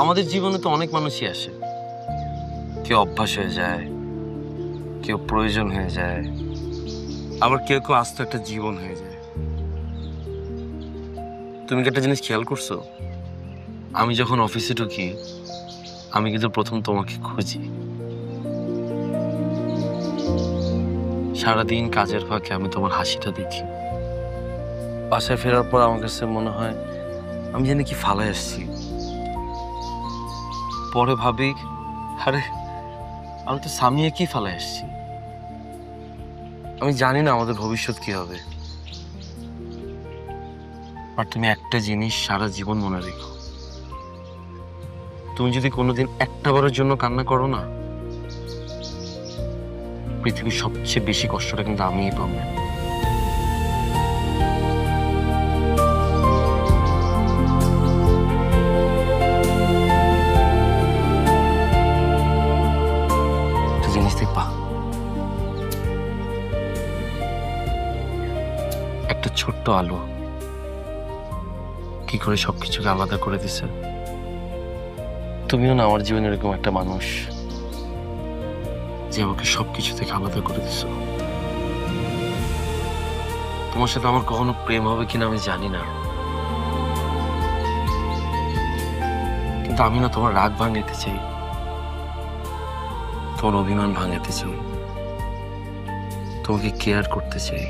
আমাদের জীবনে তো অনেক মানুষই আসে, কেউ অভ্যাস হয়ে যায়, কেউ প্রয়োজন হয়ে যায়, আবার কেউ কেউ আস্ত একটা জীবন হয়ে যায়। তুমি কি একটা জিনিস খেয়াল করছো? আমি যখন অফিসে ঢুকি, আমি কিন্তু প্রথম তোমাকে খুঁজি। সারাদিন কাজের ফাঁকে আমি তোমার হাসিটা দেখি। বাসায় ফেরার পর আমার কাছে মনে হয় আমি জানি কি ফালায় আসছি। পরে ভাবি, আরে আমি তো সামিয়া কি ফালায় আসছি। আমি জানি না আমাদের ভবিষ্যৎ কি হবে, আর তুমি একটা জিনিস সারা জীবন মনে রেখো, তুমি যদি কোনোদিন একটা বারের জন্য কান্না করো না, পৃথিবীর সবচেয়ে বেশি কষ্টটা কিন্তু আমিই পাবো। একটা জিনিস দেখবা, একটা ছোট্ট আলো কি করে সবকিছুকে আলাদা করে দিছে। তুমিও না আমার জীবনে এরকম একটা মানুষ যে আমাকে সবকিছু থেকে আলাদা করে দিছো। তোমার সাথে আমার কখনো প্রেম হবে কিনা আমি জানি না, কিন্তু আমি না তোমার রাগ ভাঙাইতে চাই, তোমার অভিমান ভাঙাইতে চাই, তোমাকে কেয়ার করতে চাই।